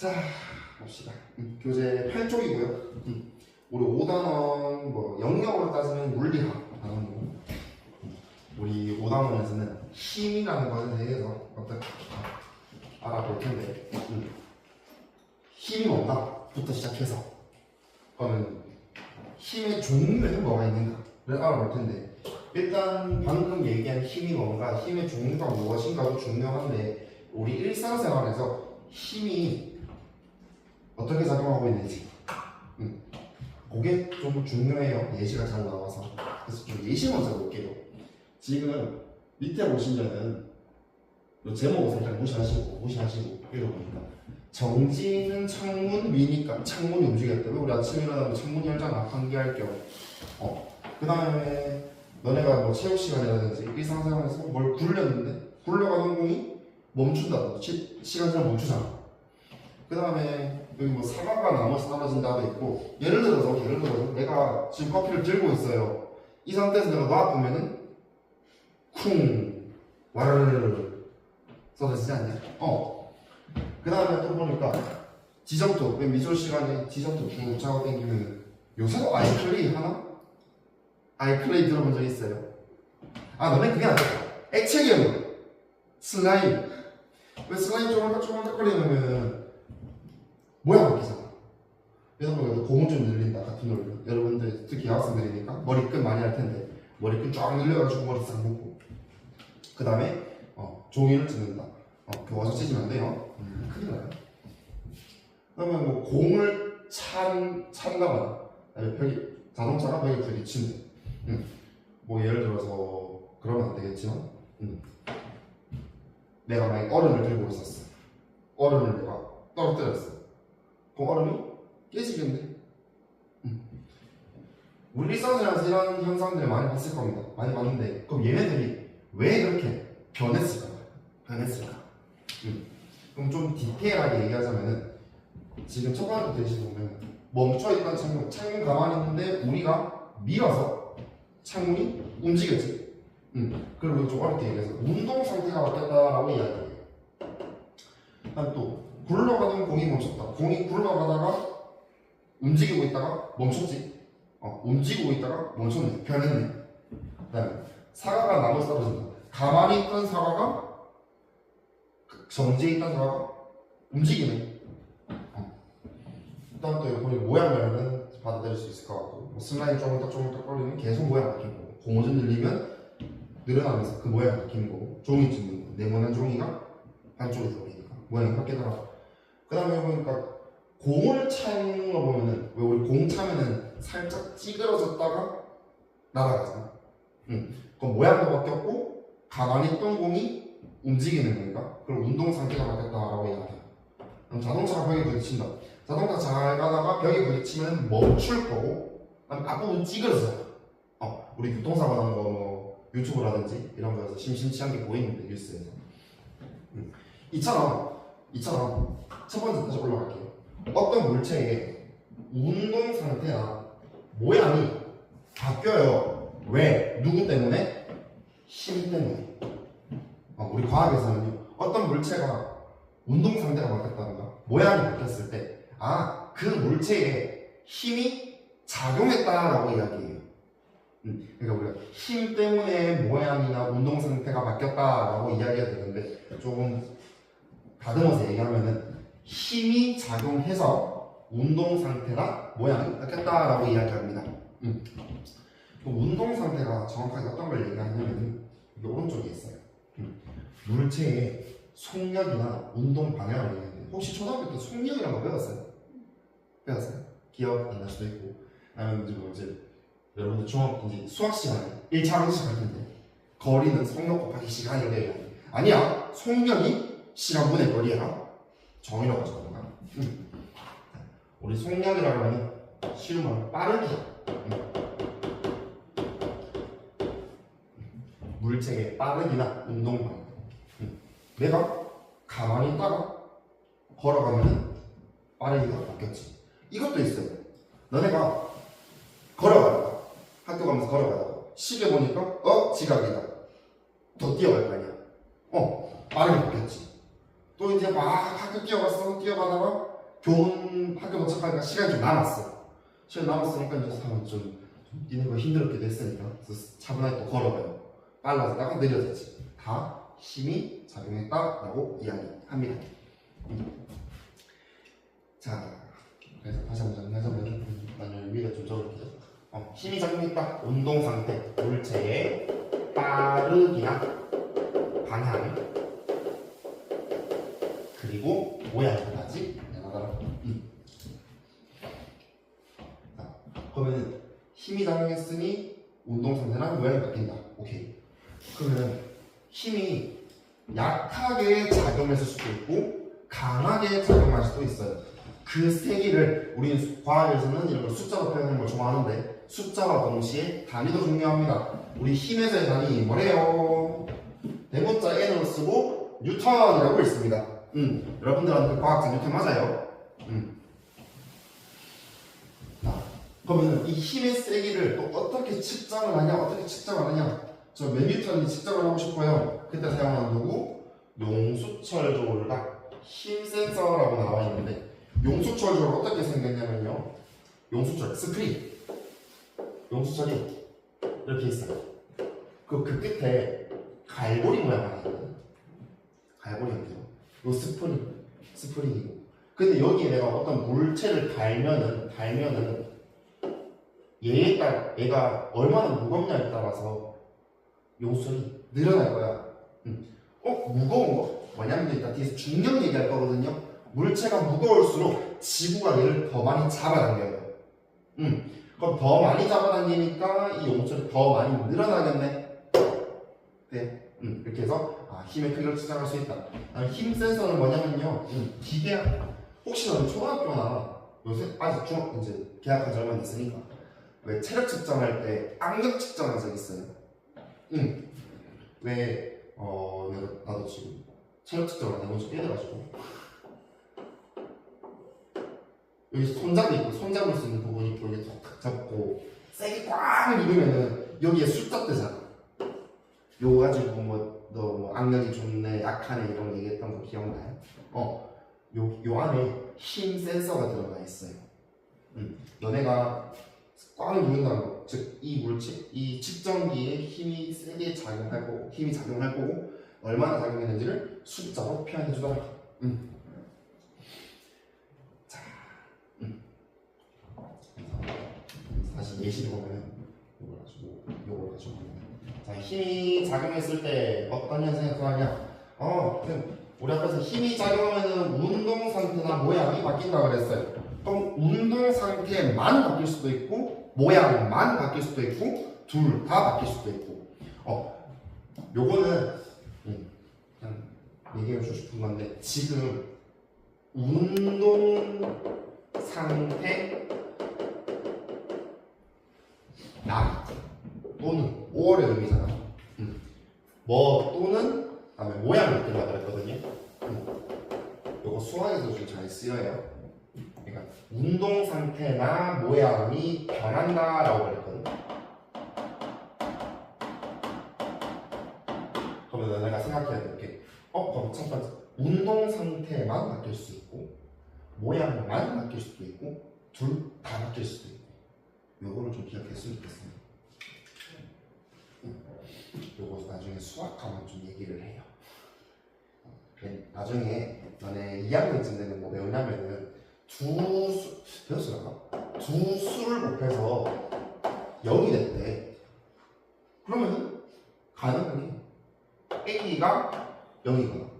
자, 봅시다. 교재 8쪽이고요. 우리 5단원 뭐 영역으로 따지면 물리학 단원이고, 우리 5단원에서는 힘이라는 것에 대해서 어떻게 알아볼 텐데, 힘이 뭔가부터 시작해서 그러면 힘의 종류에는 뭐가 있는가를 알아볼 텐데, 일단 방금 얘기한 힘이 뭔가, 힘의 종류가 무엇인가도 중요한데, 우리 일상생활에서 힘이 어떻게 작용하고 있는지 그게 좀 중요해요. 예시가 잘 나와서. 그래서 좀 예시 먼저 볼게요. 지금 밑에 보시면은 이 제목을 살짝 무시하시고 읽어보니까 정지는 창문 위니까 창문이 움직였대. 왜 우리 아침에 일어나면 창문 열잖아. 환기할 겸. 그 다음에 너네가 뭐 체육 시간이라든지 일상생활에서 뭘 굴렸는데 굴러가던 공이 멈춘다든지 시간상 멈추잖아. 그 다음에 여기 뭐 사과가 나무에서 떨어진다도 있고, 예를 들어서 내가 지금 커피를 들고 있어요. 이 상태에서 내가 놔두면은 쿵 와르르 쏟아지지 않냐? 그 다음에 또 보니까 지점토, 미술 시간에 지점토 쭉 잡아 당기면, 요새도 아이클레이 하나? 아이클레이 들어본 적 있어요? 너네 그게 아니야. 액체계열 슬라임. 왜 슬라임 쪼물딱쪼물딱거리면 모양 바뀌잖아. 그래서 고무 좀 늘린다 같은 논리. 여러분들 특히 여학생들이니까 머리끈 많이 할 텐데 머리끈 쫙 늘려가지고 머리 싹 묶고, 그 다음에 종이를 찢는다. 교과서 찢으면 안 돼요. 큰일 나요. 그러면 뭐 공을 찬다거나 자동차가 벽에 부딪힌다. 뭐 예를 들어서 그러면 안 되겠지만, 내가 만약 얼음을 들고 있었어. 얼음을 내가 떨어뜨렸어. 그럼 얼음이 깨지겠네. 우리 일상생활에서 이런 현상들을 많이 봤을 겁니다. 많이 봤는데, 그럼 얘네들이 왜 그렇게 변했을까? 그럼 좀 디테일하게 얘기하자면은, 지금 첫 번째 대시 보면 멈춰있던 창문 가만히 있는데 우리가 밀어서 창문이 움직였지. 그리고 좀 어렵게 얘기해서 운동 상태가 바뀌었다라고 이야기해요. 다음 또 굴러가던 공이 멈췄다. 공이 굴러가다가 움직이고 있다가 멈췄지. 움직이고 있다가 멈췄네. 변했네. 그 다음에 사과가 나무에 떨어진다. 가만히 있던 사과가, 정지해 있던 사과가 움직이네. 일단 또 이거 모양을 받아들일 수 있을 것 같고, 뭐 슬라임 쪼물딱 거리면 계속 모양 바뀌고, 고무 좀 늘리면 늘어나면서 그 모양 바뀌는 거고, 종이 찢는 거, 네모난 종이가 한쪽에 들어오니까 모양이 바뀌더라고. 그 다음에 보니까 공을 차는 거 보면은, 왜 우리 공 차면은 살짝 찌그러졌다가 날아가잖아. 그럼 모양도 바뀌었고 가만히 있던 공이 움직이는 거니까, 그럼 운동 상태가 바뀌었다라고 이야기해요. 그럼 자동차가 벽에 부딪힌다. 자동차 잘 가다가 벽에 부딪히면 멈출 거고, 앞부분 찌그러져요. 우리 교통사고 난 거 뭐 유튜브라든지 이런 거에서 심심치 않게 보이는데, 뉴스에서. 이처럼 첫 번째 다시 올라갈게요. 어떤 물체의 운동 상태나 모양이 바뀌어요. 왜? 누구 때문에? 힘 때문에. 우리 과학에서는요, 어떤 물체가 운동 상태가 바뀌었다든가 모양이 바뀌었을 때, 그 물체에 힘이 작용했다라고 이야기해요. 그러니까 우리가 힘 때문에 모양이나 운동 상태가 바뀌었다라고 이야기해야 되는데, 조금 다듬어서 얘기하면은 힘이 작용해서 운동 상태나 모양이 바뀌었다라고 이야기합니다. 운동 상태가 정확하게 어떤 걸 얘기하냐면은 이게 오른쪽에 있어요. 물체의 속력이나 운동 방향을 얘기하는데, 혹시 초등학교 때 속력이라는 거 배웠어요? 기억 안 날 수도 있고, 아니면 이제 여러분들 이제 수학 시간에 1차 항식 할 텐데, 거리는 속력 곱하기 시간이라고 얘기하는데, 아니야. 속력이 시간분의 거리야. 정의라고 적어볼까? 우리 속력이라고 하면 쉬운 말로 빠르기. 물체의 빠르기나 운동 방향. 내가 가만히 있다가 걸어가면 빠르기가 바뀌었지. 이것도 있어요. 너네가 걸어가다가, 학교 가면서 걸어가다가 시계 보니까 지각이다. 더 뛰어갈 거 아니야. 빠르게 바뀌었지. 또 이제 막 학교 뛰어가다가 교훈 학교 도착하니까 시간이 좀 남았어. 시간 남았으니까 이제 사람 좀 뛰는 거 힘들었기도 했으니까 그래서 차분하게 또 걸어가요. 빨라졌다가 느려졌지. 다 힘이 작용했다라고 이야기합니다. 자, 그래서 다시 한번 정리하자면 나는 위에 좀 적을게요. 힘이 작용했다. 운동 상태, 물체의 빠르기나 방향 그리고 모양까지 나가더라. 자, 그러면 힘이 작용했으니 운동 상태나 모양이 바뀐다. 오케이. 그러면 힘이 약하게 작용했을 수도 있고 강하게 작용할 수도 있어요. 그 세 개를 우리는 과학에서는 이런 걸 숫자로 표현하는 걸 좋아하는데 숫자와 동시에 단위도 중요합니다. 우리 힘에서의 단위 뭐래요? 대문자 n으로 쓰고 뉴턴이라고 있습니다. 여러분들한테 과학자 뉴턴 맞아요? 자, 그러면 이 힘의 세기를 또 어떻게 측정을 하냐? 저 몇 뉴턴이 측정을 하고 싶어요. 그때 사용하는 도구 용수철 조각 힘 센서라고 나와 있는데 용수철 조각 어떻게 생겼냐면요. 용수철 스프링 용수철이 이렇게 있어요. 그 끝에 갈고리 모양 하나 있거든. 갈고리 형태로. 요 스프링이고. 근데 여기에 내가 어떤 물체를 달면은 얘에 따라 얘가 얼마나 무겁냐에 따라서 용수철이 늘어날 거야. 무거운 거? 뭐냐면 이따 뒤에서 중력 얘기할 거거든요. 물체가 무거울수록 지구가 얘를 더 많이 잡아당겨요. 그럼 더 많이 잡아당기니까 이 용수철이 더 많이 늘어나겠네. 네. 이렇게 해서 힘의 크기를 측정할 수 있다. 힘 센서는 뭐냐면요. 기계 혹시 너는 초등학교나 요새 아직 중학 이제 계약한 지 얼마 안 됐으니까 왜 체력 측정할 때 악력 측정한 적 있어요? 왜 나도 지금 체력 측정을 안 해본 지 꽤 돼가지고 여기 손잡이 있고 손잡을 수 있는 부분이 있고 이게 탁 잡고 세게 꽉 누르면은 여기에 숫자 뜨잖아. 요 가지고 너 악력이 좋네 약하네 이런 거 얘기했던 거 기억나요? 요 안에 힘 센서가 들어가 있어요. 너네가 꽉 누른다는 거, 즉 이 물체, 이 측정기에 힘이 세게 작용할 거고 얼마나 작용했는지를 숫자로 표현해 주더라. 자, 다시 예시를 보면 요걸 가지고 자, 힘이 작용했을 때 어떤 현상이 일어나냐? 우리 앞에서 힘이 작용하면 운동 상태나 모양이 바뀐다 그랬어요. 그럼 운동 상태만 바뀔 수도 있고 모양만 바뀔 수도 있고 둘 다 바뀔 수도 있고 요거는 그냥 얘기해 주고 싶은 건데 지금 운동 상태 나 또는 5월의 의미잖아. 뭐 또는 다음에 모양을 바뀐다 그랬거든요. 요거 수학에서 좀 잘 쓰여요. 그러니까 운동 상태나 모양이 변한다라고 그랬거든. 그러면 내가 생각해야 될 게, 그럼 첫 번째 운동 상태만 바뀔 수 있고 모양만 바뀔 수도 있고 둘 다 바뀔 수도 있고 요거를 좀 기억했으면 좋겠습니다. 요거 나중에 수학하면 좀 얘기를 해요. 나중에 너네 2학년쯤 되면 뭐 배우냐면은 배웠을까? 두 수를 곱해서 0이 됐대. 그러면 가능하니 A가 0이거나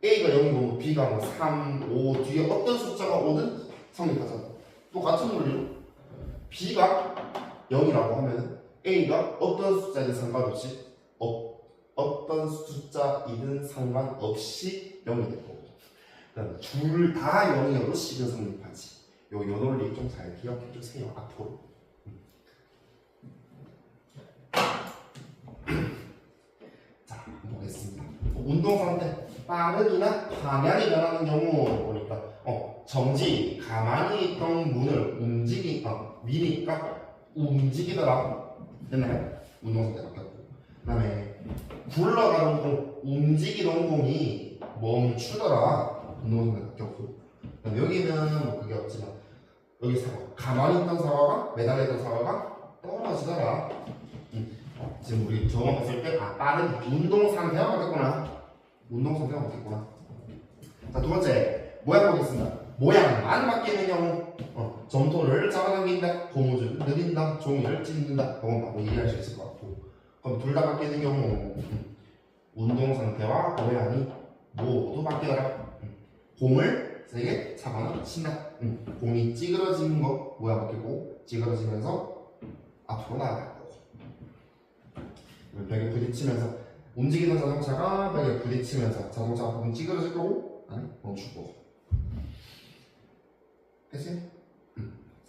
A가 0이고 B가 뭐 3, 5 뒤에 어떤 숫자가 오든 성립하잖아. 또 같은 논리로 B가 0이라고 하면 A가 어떤 숫자든 상관없이 어떤 숫자이든 상관없이 0이 될 거고 그다음 둘 다 0이어도 식은 성립하지. 요 논리 좀 잘 기억해 주세요. 앞으로. 자, 보겠습니다. 운동 상태 빠르기나 방향이 변하는 경우 보니까 정지 가만히 있던 문을 미니까 움직이더라. 됐나요? 운동 상태 바뀌었고 그다음에 굴러가는 공, 움직이는 공이 멈추더라. 운동선배 격수. 여기는 뭐 그게 없지만 여기 사과. 가만히 있던 사과가 매달렸던 사과가 떨어지더라. 지금 우리 저거 봤을 때 빠른 운동 상태가 바뀌었구나. 운동 상태가 바뀌었구나. 자, 두 번째 모양 보겠습니다. 모양만 바뀌는 경우 점토를 잡아당긴다, 고무줄을 느린다, 종이를 찢는다. 그건 바로 이해할 수 있을 것 같고, 그럼 둘 다 바뀌는 경우 운동 상태와 모양이 모두 바뀌더라. 공을 세게 잡아나 친다. 공이 찌그러지는 거 모양 바뀌고 찌그러지면서 앞으로 나아갈 거고, 벽에 부딪히면서 움직이는 자동차가 벽에 부딪히면서 자동차 부분 찌그러질 거고 아니 멈출 거고. 그치?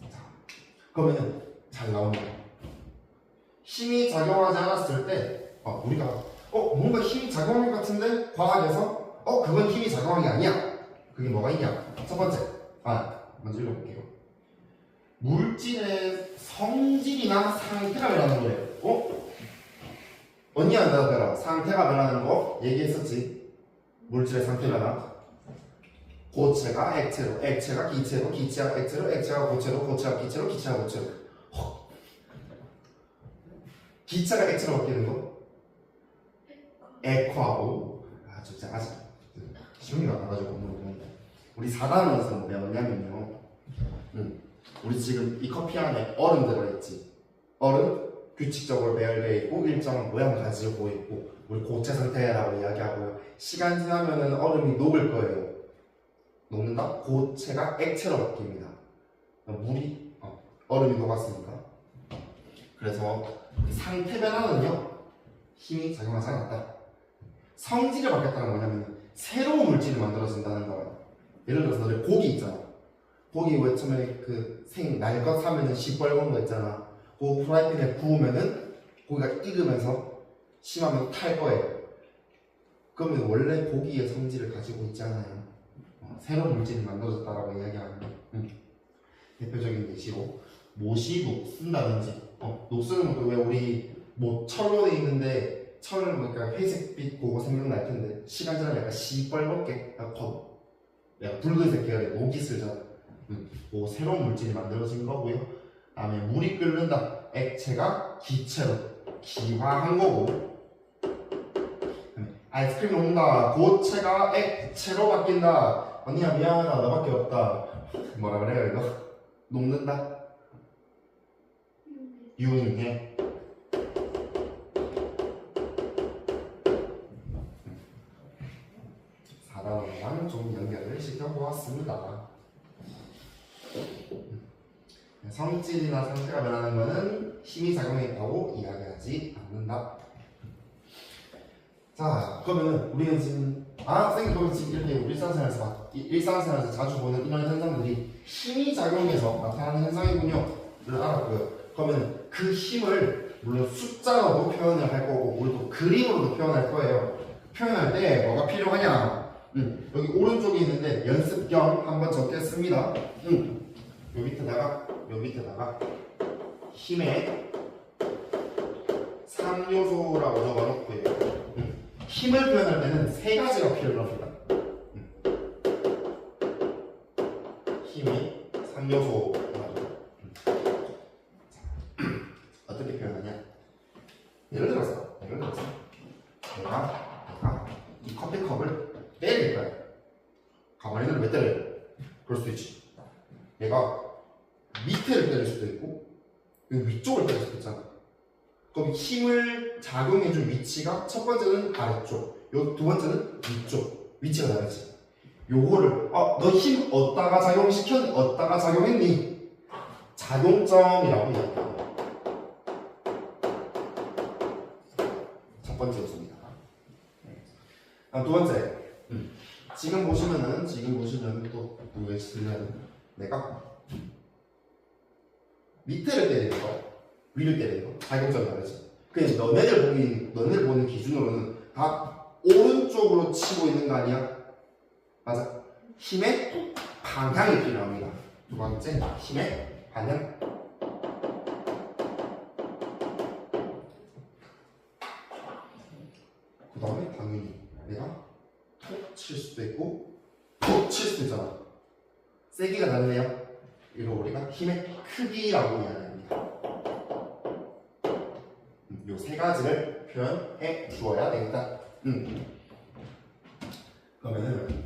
자, 그러면 잘 나오네요. 힘이 작용하지 않았을 때 우리가 뭔가 힘이 작용한 것 같은데 과학에서 그건 힘이 작용한 게 아니야. 그게 뭐가 있냐? 첫 번째 먼저 읽어볼게요. 물질의 성질이나 상태가 변하는 거예요. 언니야 너들아 상태가 변하는 거 얘기했었지. 물질의 상태 변화. 고체가 액체로, 액체가 기체로, 기체가 액체로, 액체가 고체로, 고체가 기체로, 기체가 고체로. 기체가 액체로 바뀌는 거? 액화고. 진짜 아직 쉬운 게 많아가지고 공부를 우리 4단원에서 배웠냐면요. 우리 지금 이 커피 안에 얼음 들어있지. 얼음 규칙적으로 배열되어 있고 일정한 모양을 가지고 있고 우리 고체 상태라고 이야기하고요. 시간 지나면은 얼음이 녹을 거예요. 녹는다? 고체가 액체로 바뀝니다. 물이 얼음이 녹았으니까. 그래서 상태 변화는요 힘이 작용하지 않았다. 성질이 바뀌었다는 건 뭐냐면 새로운 물질이 만들어진다는 거예요. 예를 들어서 너네 고기 있잖아. 고기 왜 처음에 날 것 사면은 시뻘건 거 있잖아. 그 프라이팬에 구우면은 고기가 익으면서 심하면 탈 거예요. 그러면 원래 고기의 성질을 가지고 있잖아요. 새로운 물질이 만들어졌다라고 이야기하는 대표적인 예시로 못이 녹슨다든지 녹쓰는 것도 왜 우리 뭐 철로 돼 있는데 철은 그러니까 회색빛 그거 생각날 텐데 시간 지나면 약간 시뻘겋게 약간 붉은색 계열의 녹이 슬잖아. 그 새로운 물질이 만들어진 거고요. 다음에 물이 끓는다. 액체가 기체로 기화한 거고. 아이스크림 녹는다. 고체가 액체로 바뀐다. 언니야 미안하다 너밖에 없다. 뭐라 그래요 이거? 녹는다. 융해. 사단원랑 좀 연결을 시켜보았습니다. 성질이나 상태가 변하는 것은 힘이 작용했다고 이야기하지 않는다. 자, 그러면 우리는 지금 선생님 그러면 지금 이렇게 일상생활에서 자주 보는 이런 현상들이 힘이 작용해서 나타나는 현상이군요를 알았고요. 그러면 그 힘을 물론 숫자로도 표현을 할 거고 우리도 그림으로도 표현할 거예요. 표현할 때 뭐가 필요하냐? 여기 오른쪽에 있는데 연습 겸 한번 적겠습니다. 요 밑에다가 힘의 3요소라고 적어놓고요. 힘을 표현할 때는 세 가지가 필요합니다. 힘이 3요소. 어떻게 표현하냐? 예를 들어서 내가 이 커피컵을 때릴 거야. 가만히 있는 왜 때려요? 그럴 수도 있지. 내가 밑에를 때릴 수도 있고 위쪽을 때릴 수도 있잖아. 그럼 힘을 작용해준 위치가 첫 번째는 아래쪽, 두 번째는 위쪽. 위치가 다르지. 요거를 너 힘 어디다가 어디다가 작용했니? 작용점이라고 이야기합니다. 첫 번째 요소입니다. 두 번째, 지금 보시면은 또 누구의 질문은 내가 밑에를 때리는 거, 위를 때리는 거, 작용점이 다르지. 그냥 너네들 보는 기준으로는 다 오른쪽으로 치고 있는 거 아니야? 맞아. 힘의 방향이 필요합니다. 두 번째, 힘의 방향. 칠 수도 있고 툭 칠 수도 있잖아. 세기가 다르네요. 이거 우리가 힘의 크기라고 이야기합니다. 요 세 가지를 표현해 주어야 되겠다. 그러면은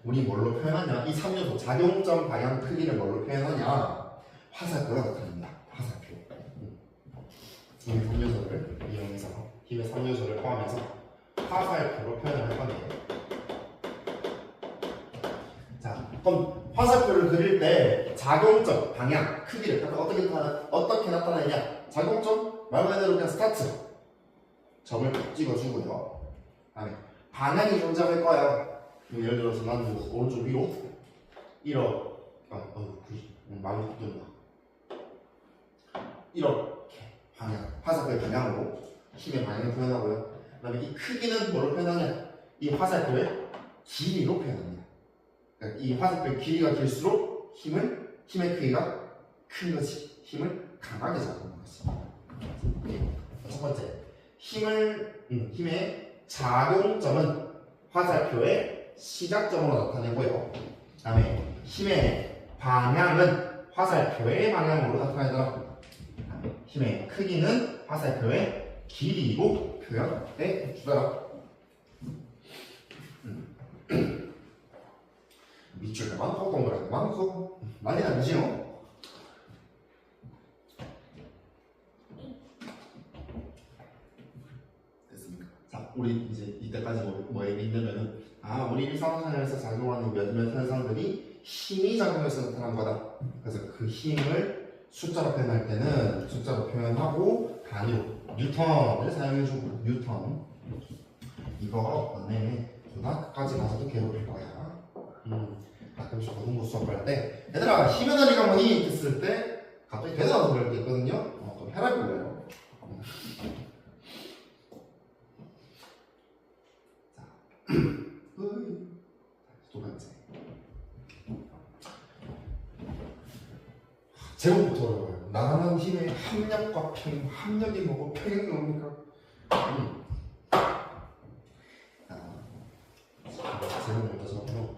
우리 뭘로 표현하냐? 이 3요소 작용점 방향 크기를 뭘로 표현하냐? 화살표가 나타납니다. 화살표. 힘의 3요소를 이용해서 힘의 3요소를 포함해서 화살표로 표현을 할 건데요. 자, 그럼 화살표를 그릴 때 작용점 방향 크기를 어떻게 나타내냐? 작용점 말 그대로 그냥 스타트 점을 딱 찍어주고요. 다음에 방향이 존재할 거야. 예를 들어서 나는 뭐 오른쪽 위로 이렇게 마음이 훅 든다. 이렇게 방향 화살표의 방향으로 힘의 방향을 표현하고요. 그 다음에 이 크기는 뭐로 표현하냐? 이 화살표의 길이로 표현합니다. 그러니까 이 화살표의 길이가 길수록 힘의 크기가 큰 거지. 힘을 강하게 잡는 거지. 첫 번째 힘의 작용점은 화살표의 시작점으로 나타내고요. 그 다음에 힘의 방향은 화살표의 방향으로 나타내더라. 힘의 크기는 화살표의 길이로 표현해 주더라. 밑줄도 많고 동그라미도 많고 난리 나지요. 됐습니까? 자, 우리 이제 이때까지 뭐 얘기했냐면은 우리 일상생활에서 작용하는 몇몇 현상들이 힘이 작용해서 나타난 거다. 그래서 그 힘을 숫자로 표현할 때는 숫자로 표현하고 단위로 뉴턴을 사용해주고 뉴턴 이거 너네 고등학교까지 가서도 괴롭힐 거야. 가끔씩 고등부 수업할 때 얘들아 힘의 단위가 뭐니? 했을 때 갑자기 되돌아서 그럴 때 있거든요. 그럼 해라고 그래요. 자, 두 번째 제목부터 어려워요. 나가는 힘의 합력과 평 합력이 뭐고 평이 뭡니까? 제목부터 적어요.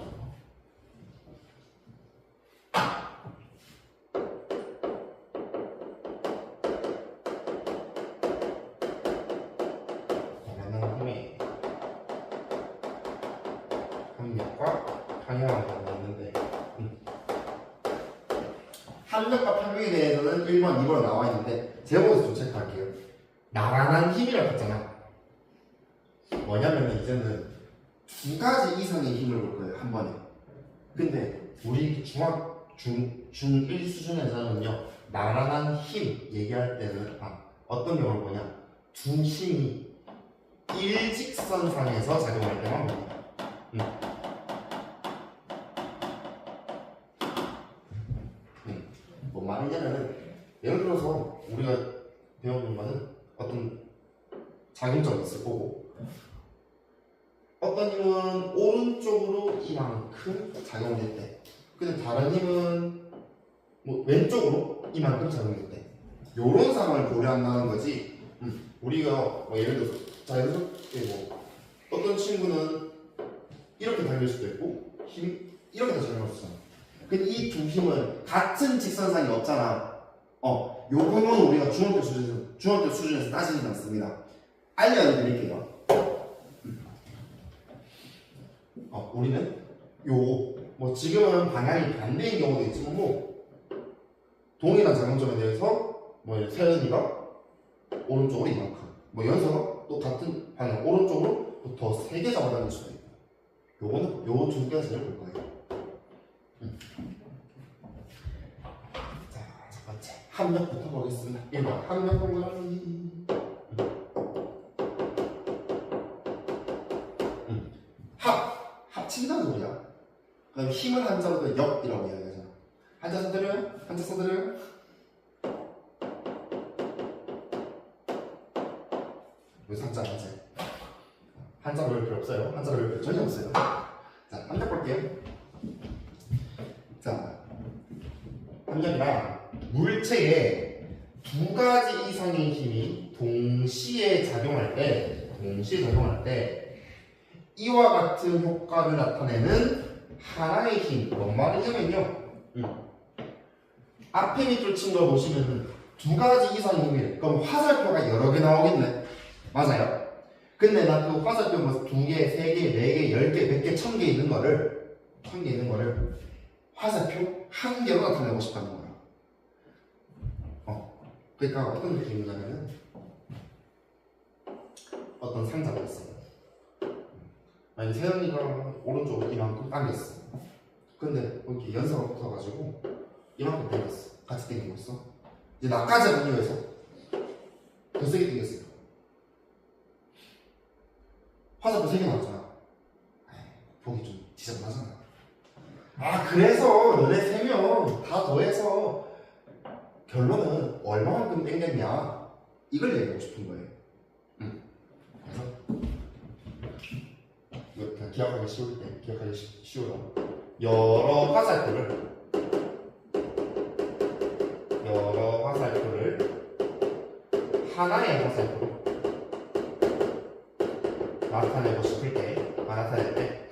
합력과 평형에 대해서는 1번, 2번 나와 있는데 제목에서 좀 체크할게요. 나란한 힘이라고 했잖아. 뭐냐면 이제는 두 가지 이상의 힘을 볼 거예요, 한 번에. 근데 우리 중1 수준에서는요, 나란한 힘 얘기할 때는 어떤 경우를 보냐? 두 힘이 일직선상에서 작용할 때만 봅니다. 뭔 말이냐면은 예를 들어서 우리가 배워본 거는 어떤 작용점이 있을 거고 어떤 힘은 오른쪽으로 이만큼 작용될 때 근데 다른 힘은 뭐 왼쪽으로 이만큼 작용될 때 요런 상황을 고려한다는 거지. 우리가 뭐 예를 들어서 자연스럽게 뭐 어떤 친구는 이렇게 달릴 수도 있고 힘이 이렇게 작용할 수 있잖아. 근데 이 두 힘은 같은 직선상이 없잖아. 요 부분은 우리가 중학교 수준에서 따지지 않습니다. 알려드릴게요. 우리는 뭐 지금은 방향이 반대인 경우도 있지만 뭐 동일한 작용점에 대해서 뭐 세연이가 오른쪽으로 이만큼 뭐 연서가 또 같은 방향 오른쪽으로 더 세게 잡아당길 수도 있고 요거는 요 두 가지를 볼 거예요. 자, 첫 번째 합력부터 보겠습니다. 1번 합력 동그라미. 합친다는 소리야. 그 다음에 힘을 한자로 역이라고 이야기하잖아. 한자 써드려요? 한자 써드려요? 왜 상자 한자? 한자 배울 필요 없어요. 한자 배울 필요 전혀 없어요. 자, 합력 볼게요. 자, 합력이란 물체에 두 가지 이상의 힘이 동시에 작용할 때 동시에 작용할 때 이와 같은 효과를 나타내는 하나의 힘, 뭔 말이냐면요. 앞에 밑줄 친 거 보시면은 두 가지 이상의 힘이래. 그럼 화살표가 여러 개 나오겠네. 맞아요. 근데 나 그 화살표 뭐 2개, 3개, 4개, 10개, 100개, 1000개 있는 거를 화살표 한 개로 나타내고 싶다는 거야. 그러니까 어떤 느낌이냐면은 어떤 상자가 있어요. 만약에 세연이가 오른쪽으로 이만큼 당겼어. 근데 여기 연사가 붙어가지고 이만큼 당겼어. 같이 당기고 있어. 이제 나까지 하기 위해서 더 세게 당겼어요. 화살표 3개 나왔잖아. 보기 좀 지저분하잖아. 그래서 너네 3명 다 더해서 결론은 얼마만큼 당겼냐 이걸 얘기하고 싶은 거예요. 그래서 이거 그냥 기억하기 쉬워요. 여러 화살표를 하나의 화살표로 나타내고 싶을 때, 나타낼 때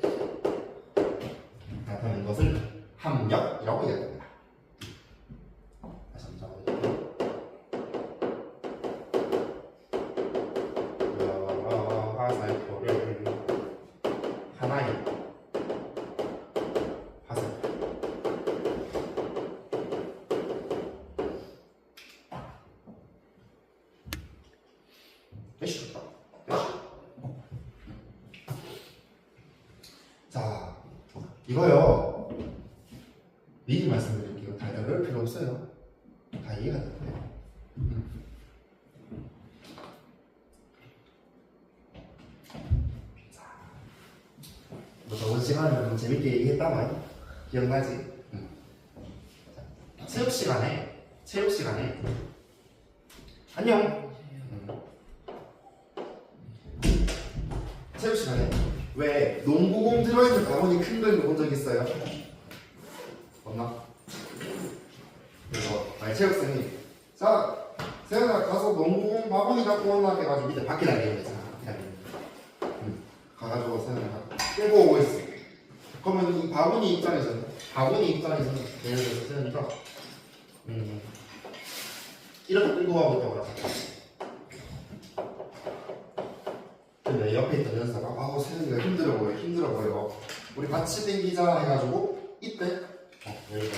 나타내는 것을 합력이라고 얘기합니다. 다시 한번 적어볼게요. 여러 화살표를 하나의 화살표 되시겠다. 자, 이거요. 미리 말씀드릴게요. 다 어려울 필요 없어요. 다 이해가 돼요. 뭐 저번 시간에 좀 재밌게 얘기했다만 기억나지? 체육 시간에 안녕. 체육 시간에 왜 농구공 들어있는 바구니 큰 거 입고 본 적 있어요? 없나? 그래서 만약 체육생이 자 세연아 가서 농구공 바구니 갖고 온나 해가지고 밑에 바퀴 달리는 거 있잖아. 가가지고 세연이가 끌고 오고 있어. 그러면 이 바구니 입장에서는 예를 들어서 세연이가 이렇게 끌고 가고 있다고 하자. 근데 옆에 있던 연사가 세연이가 힘들어 보여 우리 같이 땡기자 해가지고 이때 예를 들어서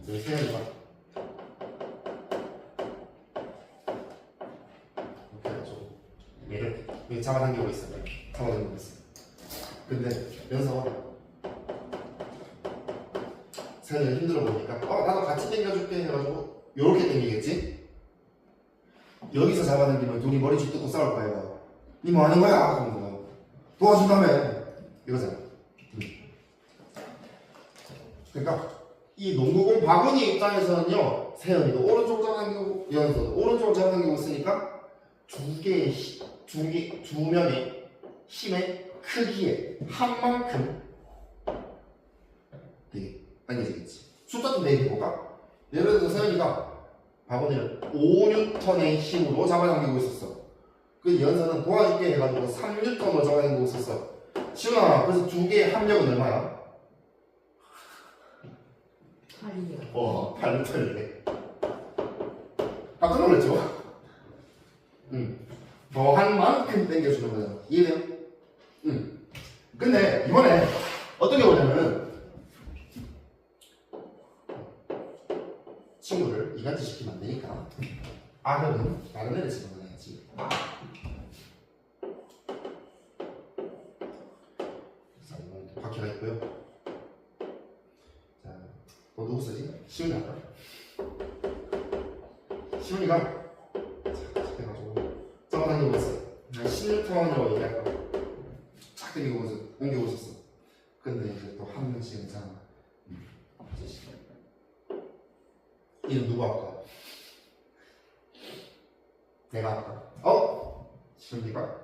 여기 세연이가 이렇게 해가지고 얘를 여기 잡아당기고 있어. 근데 연사가 세연이가 힘들어 보니까 나도 같이 땡겨줄게 해가지고 요렇게 땡기겠지? 여기서 잡아당기면 둘이 머리 쥐뜯고 싸울 거예요. 니 뭐 하는 거야? 그러면 도와준다며 이거잖아. 그러니까 이 농구공 바구니 입장에서는요, 세연이도 오른쪽 잡아당기고 연서도 오른쪽으로 잡아당기고 있으니까 두 명의 힘의 크기에 한 만큼 되게 당겨지겠지. 숫자 좀 내볼까? 예를 들어서 세연이가 바구니를 5N의 힘으로 잡아당기고 있었어. 그 연서는 도와줄게 해가지고 3N으로 잡아당기고 있었어. 시훈아, 그래서 두 개의 합력은 얼마야? 8이요. 8N이네. 깜짝 놀랐죠? 더한 만큼 당겨주는 거잖아. 이해돼요? 근데 이번에 어떻게 보냐면은 친구를 이간질 시키면 안 되니까 악은 다른 애를 집어넣어야지. 자, 이건 바퀴가 있고요. 자, 누구 쓰지? 시훈이 할까? 시훈이가 해가지고 잡아당기고 있어. 한 16턴으로 얘기할까? 착 당기고 옮기고 있었어. 근데 이제 또 한 명씩 있잖아. 이름 누구 할까? 내가 할까? 시훈이가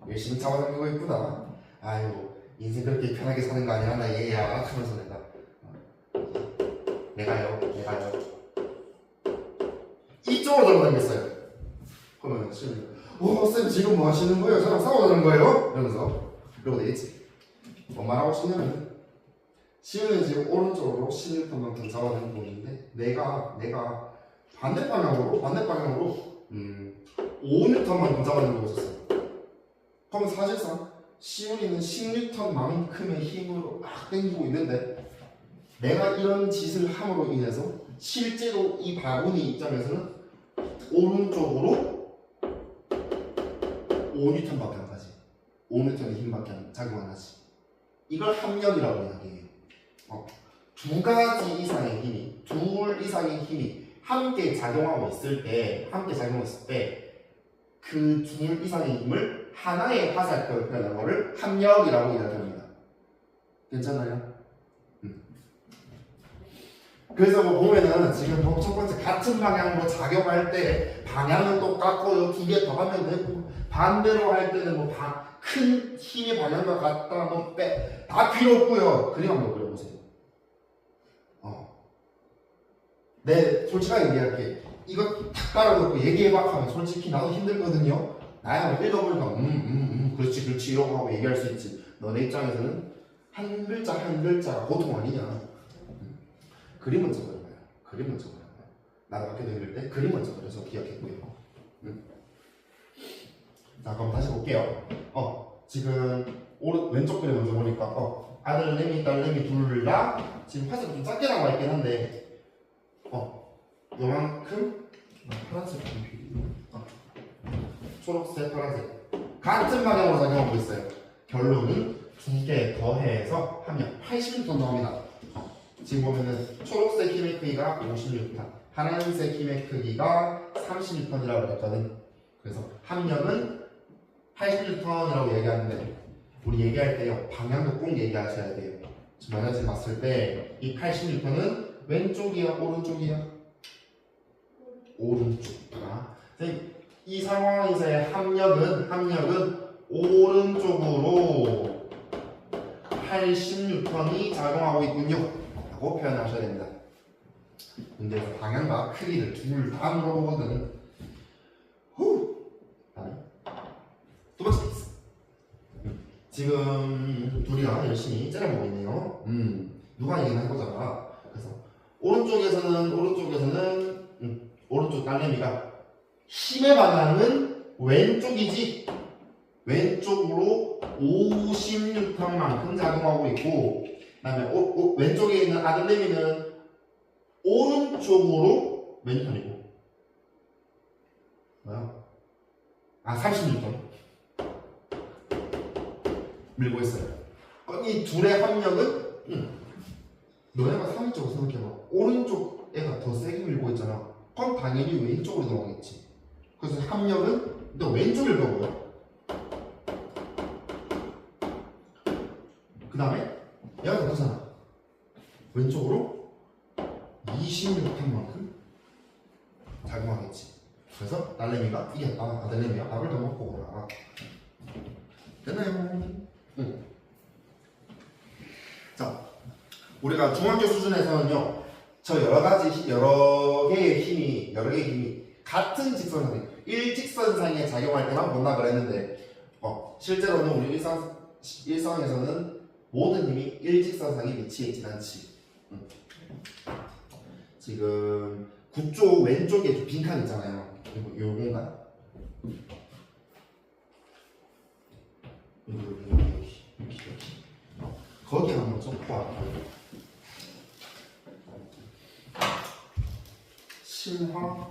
열심히 잡아당기고 있구나. 아유, 인생 그렇게 편하게 사는 거 아니야 나 얘야 하면서 내가요 이쪽으로 잡아당겼어요. 그러면 시훈이가 쌤 지금 뭐 하시는 거예요? 저랑 싸우자는 거예요? 이러면서 이러고 되겠지. 뭐 말하고 싶냐면 시우는 지금 오른쪽으로 16턴만큼 잡아내는 공인데 내가 반대 방향으로 5N만큼 잡아내는 거 있었어요. 그럼 사실상 시우이는 16턴만큼의 힘으로 막 당기고 있는데 내가 이런 짓을 함으로 인해서 실제로 이 바구니 입장에서는 오른쪽으로 5N밖에 안 가지. 5N의 힘밖에 작용 안 하지. 이걸 합력이라고 이야기해요. 두 가지 이상의 힘이, 둘 이상의 힘이 함께 작용하고 있을 때, 그 둘 이상의 힘을 하나의 화살표로 표현한 거를 합력이라고 이야기합니다. 괜찮아요? 그래서 뭐 보면은 지금 첫 번째 같은 방향으로 작용할 때 방향은 똑같고 두 개 더 하면 되고 반대로 할 때는 뭐 큰 힘의 방향과 같다 뭐 다 필요 없고요. 그림 한번 그려보세요. 내 솔직하게 얘기할게. 이거 탁 깔아놓고 얘기해봐 하면 솔직히 나도 힘들거든요. 나야 뭐 읽어보니까 그렇지 이러고 하고 얘기할 수 있지. 너네 입장에서는 한 글자가 고통 아니냐. 그림은 적어봐요. 나도 학교 다닐 때 그림은 적어서 기억했고요. 자 그럼 다시 볼게요. 지금 왼쪽 그림 먼저 보니까 아들 레미 딸 레미 둘 다 지금 화살이 좀 작게 나와 있긴 한데 요만큼 파란색 초록색 파란색 같은 방향으로 작용하고 있어요. 결론은 두 개 더해서 하면 80N 나옵니다. 지금 보면은 초록색 힘의 크기가 56턴, 파란색 힘의 크기가 36턴이라고 했거든. 그래서 합력은 81턴이라고 얘기하는데 우리 얘기할 때요 방향도 꼭 얘기하셔야 돼요. 지금 만약에 봤을 때 이 86턴은 왼쪽이야 오른쪽이야? 오른쪽. 이 상황에서의 합력은 오른쪽으로 86턴이 작용하고 있군요 라고 표현하셔야 됩니다. 문제에서 방향과 크기를 둘 다 물어보거든. 두 번째 케이스. 지금 둘이가 열심히 째려보고 있네요. 누가 얘기나 해보자. 그래서 오른쪽에서는 오른쪽 딸내미가 힘의 방향은 왼쪽이지. 왼쪽으로 56N만큼 작용하고 있고, 그다음에 왼쪽에 있는 아들내미는 오른쪽으로 몇 N이고? 뭐야? 36N 밀고 있어요. 이 둘의 합력은 너네가 3쪽으로 생각해봐. 오른쪽 애가 더 세게 밀고 있잖아. 그럼 당연히 왼쪽으로 넘어가겠지. 그래서 합력은 너 왼쪽일 거고요. 그 다음에 얘가 더 크잖아. 왼쪽으로 26턴만큼 작용하겠지. 그래서 딸내미가 이겼다. 아들내미가 밥을 더 먹고 오라. 됐나요? 자, 우리가 중학교 수준에서는요, 여러 개의 힘이 같은 직선상에 일직선상에 작용할 때만 본다 그랬는데, 실제로는 우리 일상에서는 모든 힘이 일직선상에 위치해 있진 않지. 지금 구쪽 왼쪽에 빈칸 있잖아요. 요 공간. 여기. 거기 한번 섞어. 심화.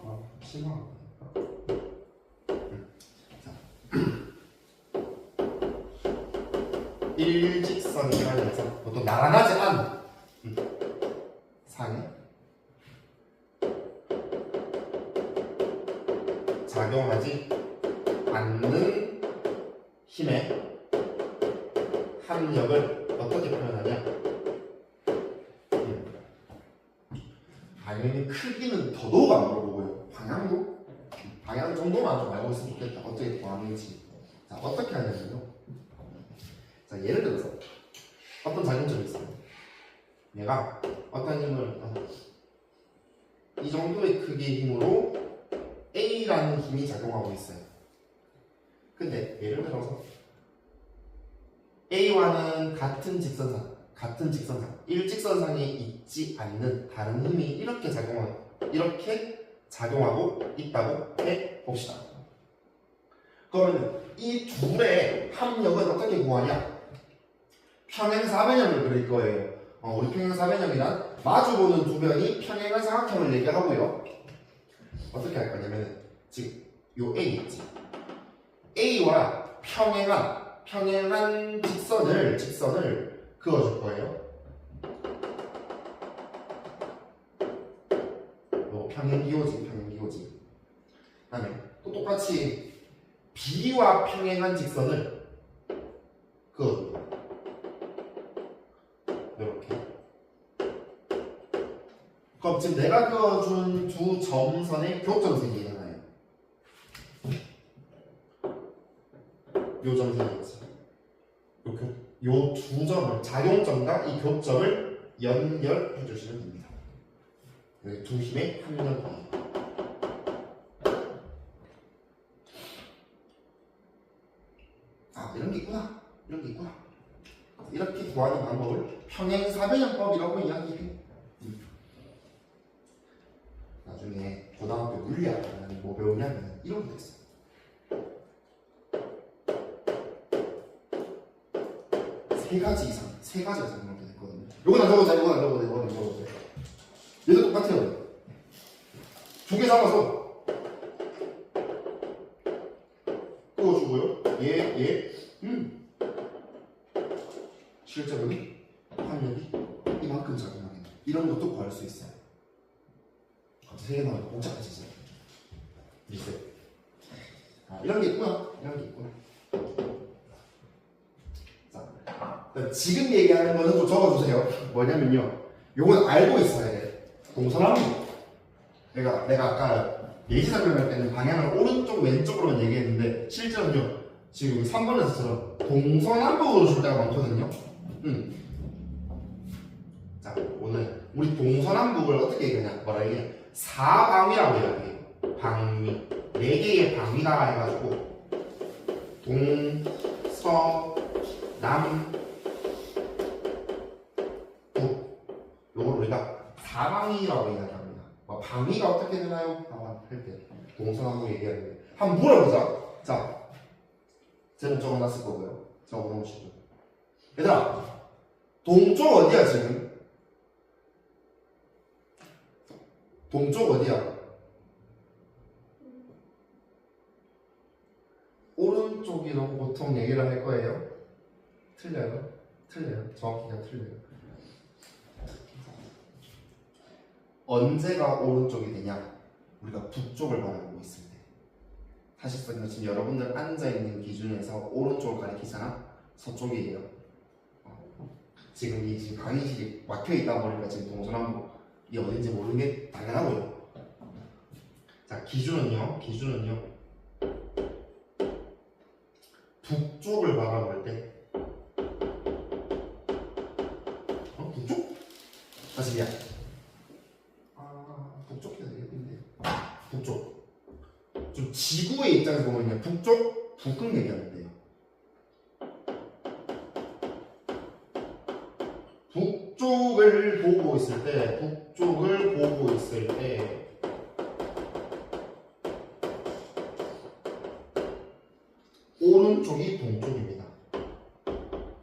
일직선이라면서 보통 나란하지 않은 상에 작용하지 않는 힘의 합력을 어떻게 표현하냐? 당연히 크기는 더더욱 안 물어보고요. 방향 정도만 좀 알고 있으면 좋겠다. 어떻게 구하는지. 자, 어떻게 하냐면요. 자, 예를 들어서 어떤 작용점이 있어요. 내가 어떤 힘을 이 정도의 크기의 힘으로 A라는 힘이 작용하고 있어요. 있는데 예를 들어서 A와는 같은 직선상 일직선상에 있지 않는 다른 힘이 이렇게 작용하고 있다고 해봅시다. 그러면 이 둘의 합력은 어떻게 구하냐? 평행사변형을 그릴 거예요. 우리 평행사변형이란 마주보는 두 변이 평행한 삼각형을 얘기하고요. 어떻게 할 거냐면 지금 요 A 있지? A와 평행한 직선을 그어줄 거예요. 요 평행기호지. 그다음에 또 똑같이 B와 평행한 직선을 그어줄 거예요. 이렇게. 그럼 지금 내가 그어준 두 점선의 교점선이 일어나요. 요 점선이지. 요 두 점을 작용점과 이 교점을 연결해 주시면 됩니다. 두 힘의 합력이에요. 이런 게 있구나. 이렇게 구하는 방법을 평행사변형법이라고 이야기해. 나중에 고등학교 물리학에는 뭐 배우냐면 이런 거 있어. 세 가지 이상 이렇게 됐거든요. 요건 안 적어도 돼, 이건 안 적어도 돼. 얘도 똑같아요. 두 개 잡아서 그어주고요. 실제로는 합력이 이만큼 작용하게 돼. 이런 것도 구할 수 있어요. 갑자기 세 개 나오니까 복잡해지죠. 리셋. 이런 게 있구나. 자, 지금 얘기하는 거는 좀 적어주세요. 뭐냐면요. 요건 알고 있어야 돼. 동서남북. 내가 아까 예시 설명할 때는 방향을 오른쪽 왼쪽으로만 얘기했는데 실제로는요. 지금 3번에서처럼 동서남북으로 줄 때가 많거든요. 자, 오늘 우리 동서남북을 어떻게 얘기하냐? 뭐라 얘기해? 사방위라고 이야기해요. 방위. 4개의 방위다 해가지고 동서 남 북. 요걸 우리가 사방위라고 이야기합니다. 방위가 어떻게 되나요? 할 때 동서남북 얘기하는데 한번 물어보자. 자, 제목 적어놨을 거고요. 적어놓으시고. 얘들아, 동쪽 어디야 지금? 동쪽 어디야? 오른쪽이라고 보통 얘기를 할 거예요. 틀려요. 정확히 그냥 틀려요. 언제가 오른쪽이 되냐? 우리가 북쪽을 바라보고 있을 때. 사실상 지금 여러분들 앉아있는 기준에서 오른쪽을 가리키잖아? 서쪽이에요. 지금 지금 강의실이 막혀있다 보니까 지금 동서남북이 어딘지 모르는 게 당연하고요. 자, 기준은요. 북쪽을 바라볼 때 북쪽? 다시 미안. 북쪽 해야 되겠는데. 북쪽. 좀 지구의 입장에서 보면요. 북극 얘기하는데요. 북쪽을 보고 있을 때 오른쪽이 동쪽입니다.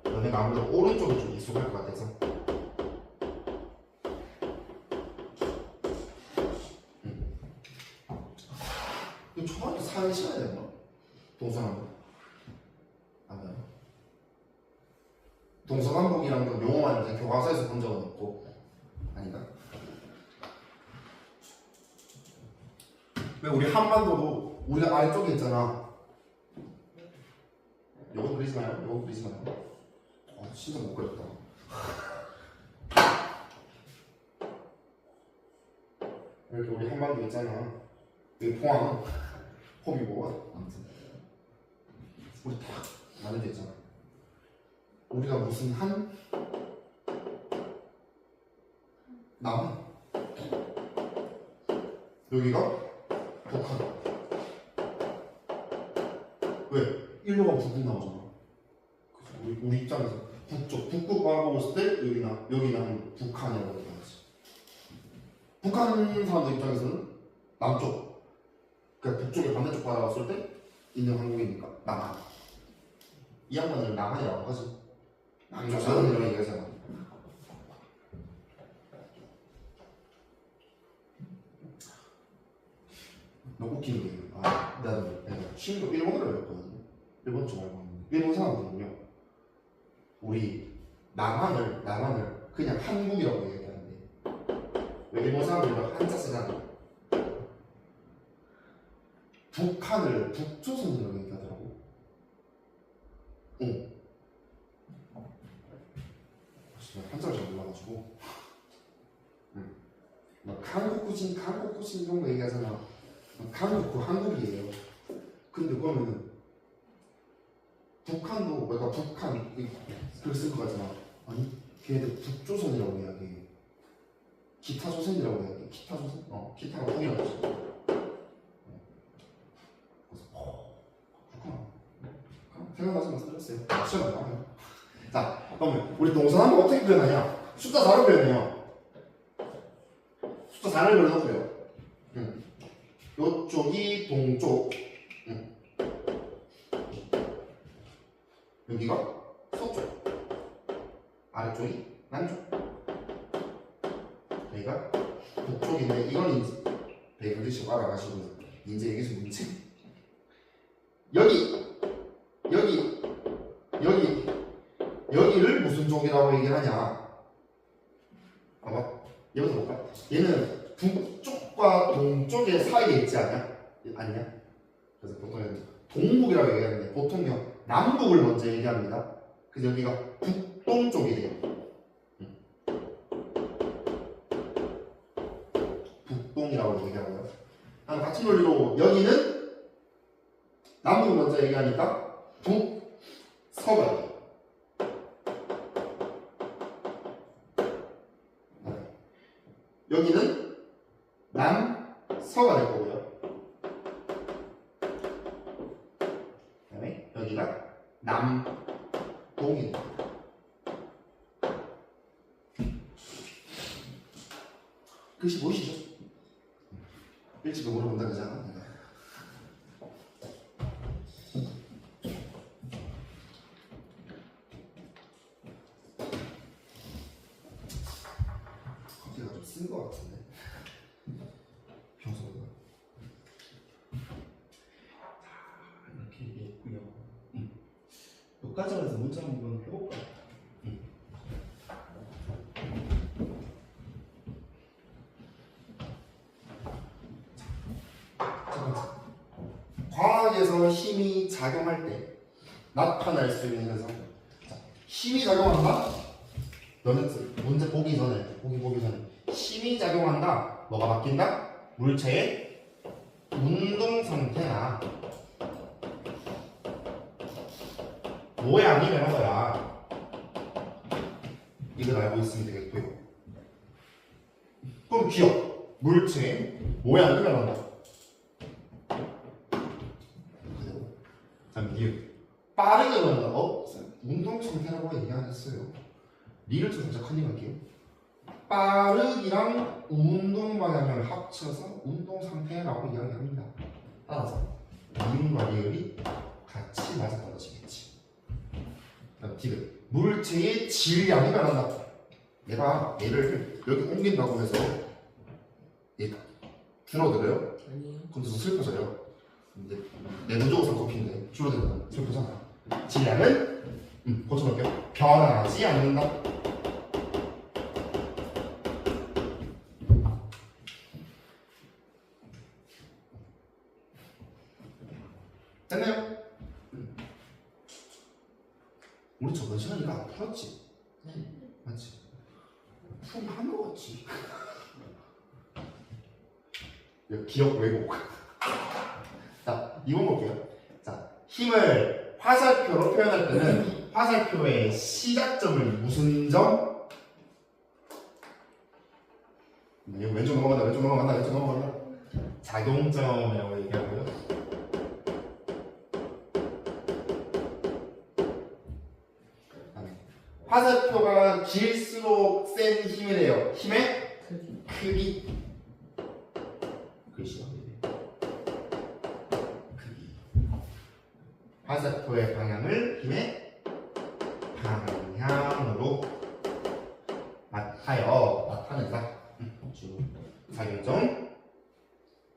너네가 아무래도 오른쪽이 좀 익숙할 것 같아서. 이거 초등학교 4년 시간이 됐나? 동서남북. 맞나요? 동서남북이란 건 용어만 이제 교과서에서 본 적은 없고. 아닌가? 왜 우리 한반도도 우리가 아래쪽에 있잖아. 요거 그리지 마요. 진짜 못 그렸다. 이렇게 우리 한반도 있잖아. 여기 포항, 호비고, 아무튼 우리 딱 나눠져 있잖아. 우리가 무슨 남한, 여기가 북한. 왜? 북 나오잖아. 그치? 우리 입장에서 북쪽, 북극 바라보고 있을 때 여기는 북한이라고 얘기하지. 북한 사람들 입장에서는 남쪽, 그러니까 북쪽의 반대쪽 바라봤을 때 있는 항공이니까 남한. 이 양반을 남한이라고 하지. 남조선이라고 얘기하잖아. 너무 웃긴 게, 내가 친구 일본어를 배웠거든요. 일본 쪽 알고 있는데, 일본 사람들은요, 우리 남한을 그냥 한국이라고 얘기하는데, 왜 일본 사람들은 한자 쓰잖아. 북한을 북조선이라고 얘기하더라고. 응. 한자를 잘 몰라가지고. 응. 막 한국구신 이런 거 얘기하잖아. 한국이에요. 근데 그러면은 북한도 내가 북한 그걸 쓴 거 같잖아. 아니 걔네들 북조선이라고 이야기해. 기타조선이라고 이야기해. 기타조선? 기타가 북이라고 했어. 그래서 생각나서 말씀드렸어요. 시험 나와요. 자, 그러면 우리 동사는 어떻게 표현하냐? 숫자 4로 표현해요. 숫자 4를 그려놓고요. 요쪽이 동쪽, 여기가 서쪽, 아래쪽이 남쪽, 여기가 북쪽인데 이건 이제 배경지식 알아가시고 이제 여기서 문제. 여기를 무슨 쪽이라고 얘기하냐? 봐봐, 여기서 볼까? 얘는 북쪽과 동쪽의 사이에 있지 않냐? 아니냐? 그래서 보통 동북이라고 얘기하는데 보통요 남북을 먼저 얘기합니다. 그래서 여기가 북동쪽이 돼요. 북동이라고 얘기하고요. 같은 논리로 여기는 남북을 먼저 얘기하니까 북서가 돼요. 여기는 남서가 될 거고요. 그다음에 여기가 남동입니다. 글씨 보이시죠? 일찍 물어본다 그러잖아. 커피가 좀 쓴 것 같은데 평소보다. 자, 이렇게 얘기했고요. 여기까지 해서 문장 한번 해볼까요? 과학에서 힘이 작용할 때 나타날 수 있는 현상. 힘이 작용한다? 너는 문제 보기 전에 힘이 작용한다. 뭐가 바뀐다? 물체의 운동 상태나 모양이 변하더라. 이걸 알고 있으면 되겠고요. 그럼 기억, 물체의 모양이 변한다. 빠르게 변한다. 운동 상태라고 얘기 안 했어요. 리를 좀 살짝 컨닝할게요. 빠르기랑 운동 방향을 합쳐서 운동 상태라고 이야기합니다. 따라서 리과 리을이 같이 맞아떨어지겠지. 그다음 디귿, 물체의 질량이 변한다. 내가 얘를 여기 옮긴다고 해서 얘 줄어들어요? 아니요. 그럼 좀 슬퍼져요. 근데 내부적으로 커피인데 줄어들면 슬프잖아. 질량은 고쳐놓을게요. 변하지 않는다. 됐나요? 우리 저번 시간 이거 안 풀었지? 네. 맞지? 풀면 한 거 같지? 기억 왜곡. 자, 2번 볼게요. 자, 힘을 화살표로 표현할 때는 화살표의 시작점을 무슨 점? 이거 왼쪽 넘어간다. 작용점이라고 얘기하고요. 화살표가 길수록 센 힘이래요. 힘의 크기. 크기. 글씨가 크기. 화살표의 방향을 힘의 방향으로 나타낸다. 작용점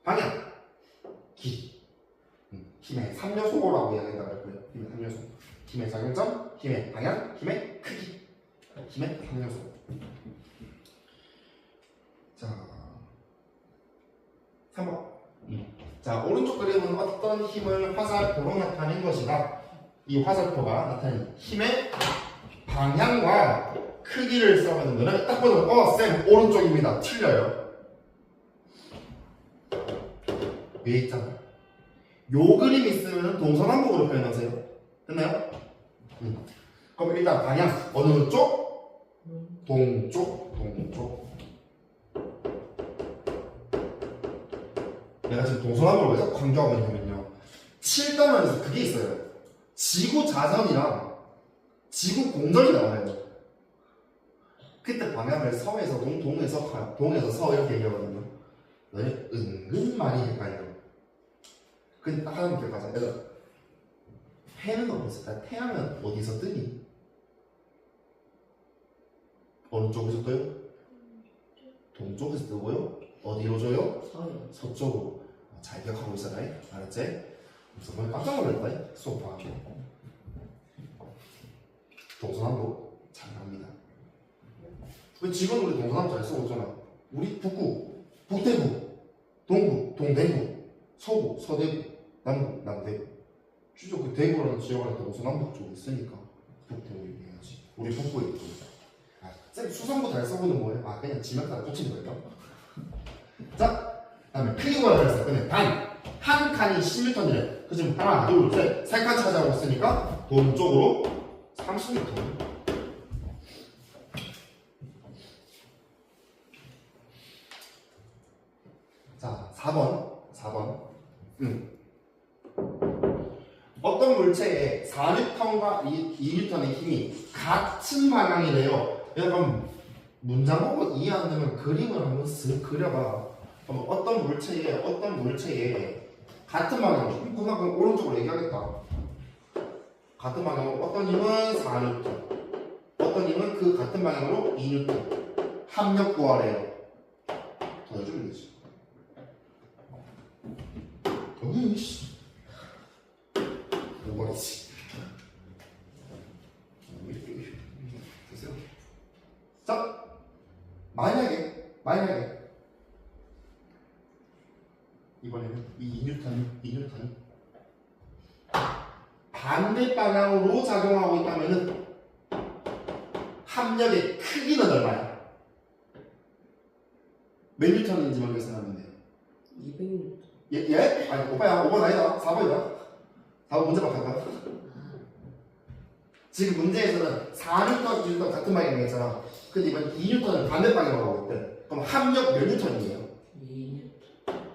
방향 기. 힘의 3요소라고 이야기한다고 했고요. 힘의 3요소. 힘의 작용점, 힘의 방향, 힘의 크기. 힘의 3요소. 자, 3번. 자, 오른쪽 그림은 어떤 힘을 화살표로 나타낸 것이다. 이 화살표가 나타낸 힘의 방향과 크기를 써보는 거는 딱 보면 쌤 오른쪽입니다. 틀려요. 위에 있잖아. 요 그림 있으면 동서남북으로 표현하세요. 됐나요? 그럼 일단 방향 어느 쪽? 동쪽. 내가 지금 동서남북을 왜 자꾸 강조하고 있냐면요. 7단원에서 그게 있어요. 지구 자전이랑 지구 공전이 나와요. 그때 방향을 서에서 동, 동에서 서 이렇게 얘기하거든요. 너네 은근 많이 헷갈려. 근데 딱 하나만 기억하자. 얘들아, 해는 어디서 떠? 태양은 어디서 뜨니? 어느 쪽에서 떠요? 동쪽에서 뜨고요. 어디로 줘요? 서요. 서쪽으로. 잘 기억하고 있어라. 알았지? 정말 깜짝 놀랐다. 수업 방학에. 동서남북 잘 갑니다. 왜 지금 우리 동서남북 잘 쓰고 있잖아. 우리 북구, 북대구, 동구, 동대구, 서구, 서대구, 남구, 남대구. 진짜 그 대구라는 지역은 동서남북 쪽에 있으니까 북대구 얘기해야지. 우리 북구에 있고. 쌤 수성구 잘 써보는 뭐예요? 그냥 지명 따라 꽂히는 거예요. 자, 다음에 크기가 그랬어요. 근데 한 칸이 10m이래. 그 지금 하나, 둘, 셋, 세 칸 차지하고 있으니까 동쪽으로 30m. 자, 4번. 어떤 물체에 4N과 2N의 힘이 같은 방향이래요. 여러분 문장 보고 이해 안 되면 그림을 한번 쓱 그려봐. 그럼 어떤 물체에 같은 방향으로 그만큼 오른쪽으로 얘기하겠다. 같은 방향으로 어떤 힘은 4N, 어떤 힘은 그 같은 방향으로 2N. 합력 구하래요. 더해주면 되지. 어이씨. 오버리지. 됐어요? 자, 만약에 이번에는 이 2뉴턴이 반대 방향으로 작용하고 있다면은 합력의 크기는 얼마야? 몇 뉴턴인지만 계산하면 돼요. 200m. 예? 아니 오빠야 5번 아니다. 4번이다. 4번 문제 바꿔봐. 지금 문제에서는 4뉴턴, 2뉴턴 같은 방향이 있잖아. 근데 이번 2뉴턴은 반대 방향으로 가고 있대. 그럼 합력 몇 뉴턴이에요? 2m.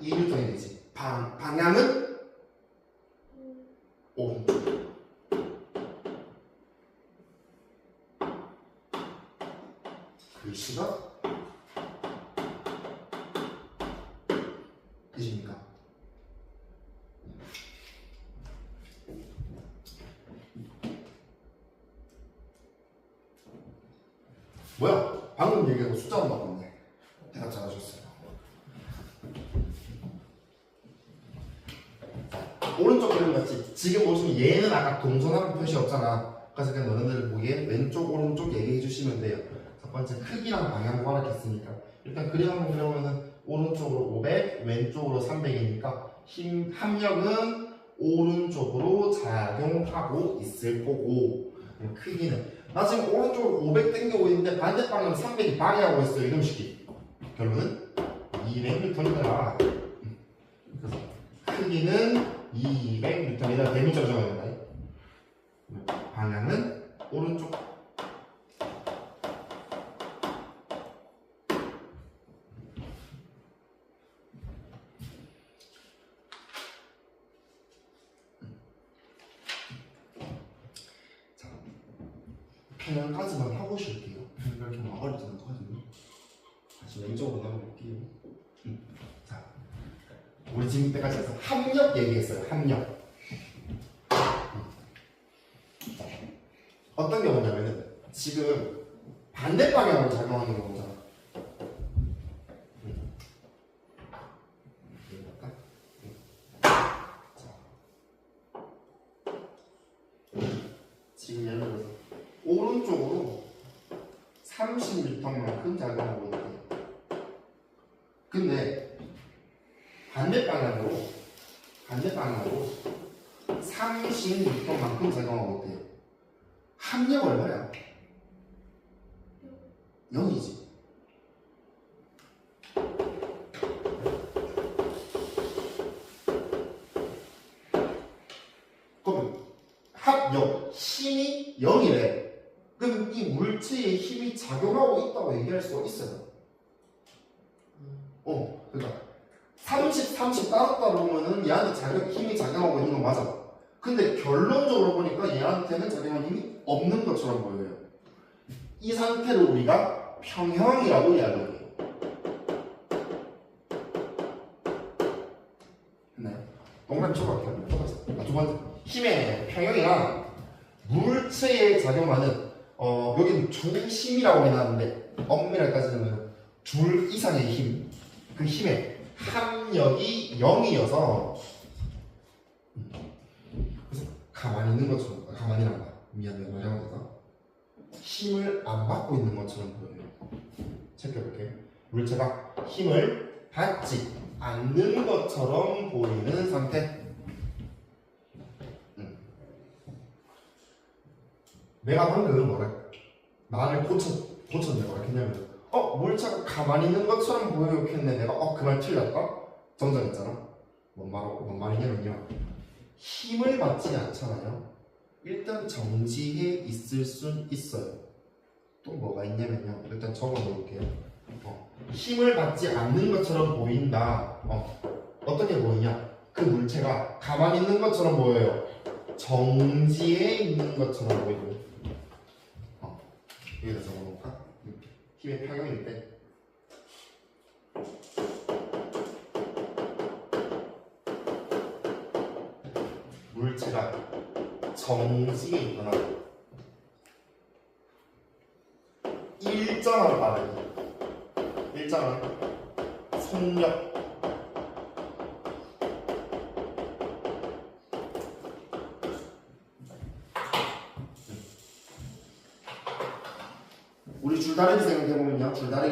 2뉴턴이 되지. 방향은 5. 글씨가 되십니까? 뭐야? 방금 얘기하고 숫자만 바꿨네. 대답 잘하셨어요. 오른쪽 그림 같지? 지금 보시면 얘는 아까 동서남북 표시 없잖아. 그래서 그냥 너네들 보기에 왼쪽 오른쪽 얘기해 주시면 돼요. 첫 번째 크기랑 방향 구하겠으니까 일단 그림 한번 그려보면은 오른쪽으로 500, 왼쪽으로 300이니까 힘 합력은 오른쪽으로 작용하고 있을 거고 크기는 나 지금 오른쪽으로 500 당기고 있는데 반대 방향 300이 방해하고 있어요. 이놈식이. 결론은 200N이더라. 그래서 크기는 200N이다. 대문자로 적어야 된다. 방향은 오른쪽. 평형까지만 하고 쉴게요. 이렇게 막 어렵지 않거든요. 다시 왼쪽으로 넘어볼게요. 자, 우리 지금 때까지 해서 합력 얘기했어요. 합력. 어떤 경우냐면은 지금 반대 방향으로 작용하는 경우잖아. 지금 예를 들어서 오른쪽으로 30m만큼 작용하고 있대. 근데 반대 방향으로 30m만큼 작용하고 있대요. 합력 얼마야? 0이지. 그러면 합력 힘이 0이래. 그럼 이 물체에 힘이 작용하고 있다고 얘기할 수가 있어요. 그러니까 30 따로따로 보면은 얘한테 힘이 작용하고 있는 건 맞아. 근데 결론적으로 보니까 얘한테는 작용한 힘이 없는 것처럼 보여요. 이 상태를 우리가 평형이라고 이야기해요. 됐나요? 동그라미 쳐볼게요. 두 번째, 힘의 평형이란 물체에 작용하는 여기는 중심이라고 해놨는데 엄밀하게 따지면 둘 이상의 힘, 그 힘의 합력이 0이어서 그래서 가만히 있는 것처럼 가만히란다. 미안해 말하면서 힘을 안 받고 있는 것처럼 보여요. 체크해볼게요. 물체가 힘을 받지 않는 것처럼 보이는 상태. 내가 방금 뭐래? 나를 고쳤네. 뭐라 했냐면 물체가 가만히 있는 것처럼 보여요 했네. 내가 그 말 틀렸다? 정정했잖아. 뭔 말이냐면요, 힘을 받지 않잖아요. 일단 정지해 있을 순 있어요. 또 뭐가 있냐면요, 일단 적어놓을게요. 힘을 받지 않는 것처럼 보인다. 어떻게 보이냐? 그 물체가 가만히 있는 것처럼 보여요. 정지해 있는 것처럼 보이고. 여기다 적어놓을까? 힘의 평형일 때 물체가 정지해 있거나 일정한 빠르기, 일정한 속력, 우리 줄다리기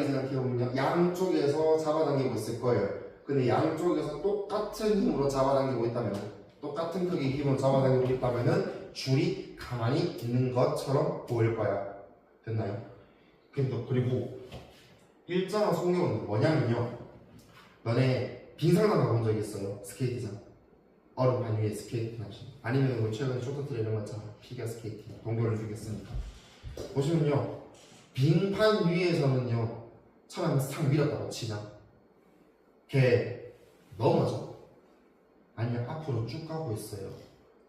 생각해보면요, 양쪽에서 잡아당기고 있을 거예요. 근데 양쪽에서 똑같은 힘으로 잡아당기고 있다면, 똑같은 크기의 힘으로 잡아당기고 있다면은 줄이 가만히 있는 것처럼 보일 거야. 됐나요? 그리고 일정한 속력은 뭐냐면요, 너네 빙상장 가본 적 있어요? 스케이트장. 얼음 반 위에 스케이트 하시. 아니면 뭐 최근에 쇼트트랙 이런 거 있잖아. 피겨 스케이팅. 동계올림픽 했으니까. 보시면요, 빙판 위에서는요, 처음에 싹 밀었다고 치자. 걔 넘어져. 아니면 앞으로 쭉 가고 있어요.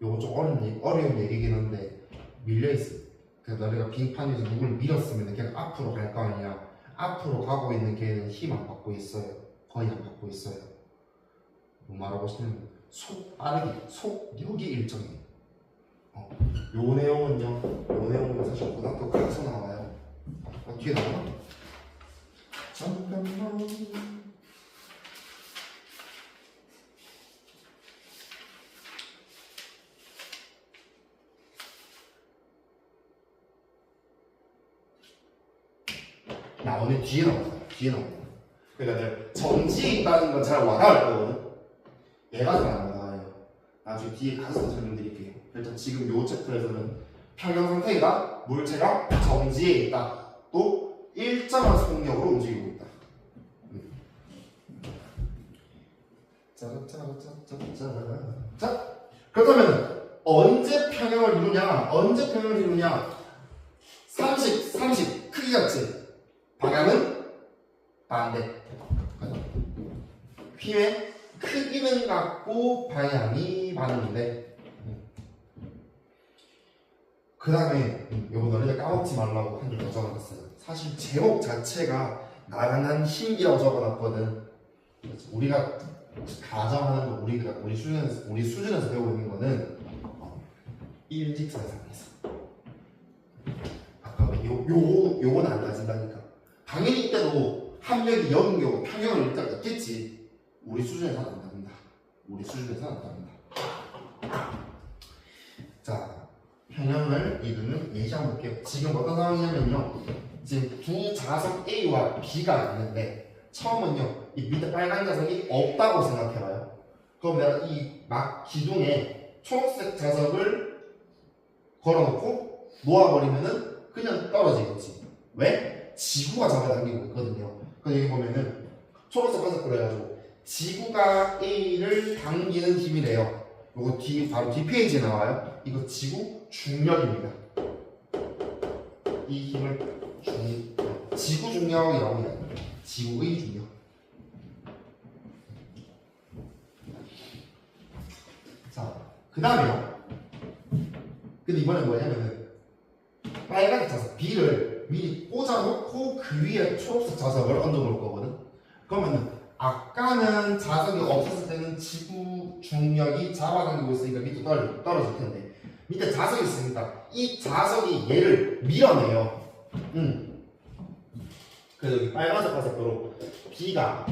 요거 좀 어려운 얘기긴 한데 밀려있어. 그래서 너네가 빙판 위에서 누굴 밀었으면 걔가 앞으로 갈 거 아니야. 앞으로 가고 있는 걔는 힘 안 받고 있어요. 거의 안 받고 있어요. 뭐 말하고 싶으면 속력이 일정해요. 요 내용은 사실 고등학교 가서 나와요. 뒤에 나와? 잠깐만. 나오네. 뒤에 나와. 그러니까 내가 정지에 있다는 건 잘 와닿을 거거든. 얘가 잘 안 와닿아요. 나중에 뒤에 가서 설명드릴게요. 일단 지금 요 챕터에서는 평형 상태이다. 물체가 정지에 있다. 또 일정한 속력으로 움직이고 있다. 자, 그렇다면 언제 평형을 이루냐? 30 크기 같지? 방향은 반대. 힘의 크기는 같고 방향이 반대인데, 그 다음에 요거 너네들 까먹지 말라고 한 줄 더 적어놨어요. 사실 제목 자체가 나란한 힘이라고 적어놨거든. 그렇지. 우리가 가정하는 거 우리 수준에서 배우고 있는 거는 일직선상에서 아까 요거는 안 따진다니까. 당연히 이때도 합력이 0인 경우 평형을 일단 있겠지. 우리 수준에서는 안 따른다. 우리 수준에서는 안 따른다. 자, 평형을 이루는 예시 한번 볼게요. 지금 어떤 상황이냐면요. 지금 두 자석 A와 B가 있는데 처음은요. 이 밑에 빨간 자석이 없다고 생각해봐요. 그럼 내가 이 막 기둥에 초록색 자석을 걸어놓고 놓아버리면은 그냥 떨어지겠지. 왜? 지구가 잡아당기고 있거든요. 그래서 여기 보면은 초록색 자석으로 해가지고 지구가 A를 당기는 힘이래요. 요거 바로 뒷페이지에 나와요. 이거 지구 중력입니다. 이 힘을 지구 중력이라고 해요. 지구의 중력. 자, 그 다음에요. 근데 이번엔 뭐냐면은 빨간 자석 B를 미리 꽂아놓고 그 위에 초록색 자석을 얹어놓을 거거든. 그러면은 아까는 자석이 없었을 때는 지구 중력이 잡아당기고 있으니까 밑으로 떨어질 텐데 밑에 자석이 있으니까 이 자석이 얘를 밀어내요. 그래서 여기 빨간색 자석으로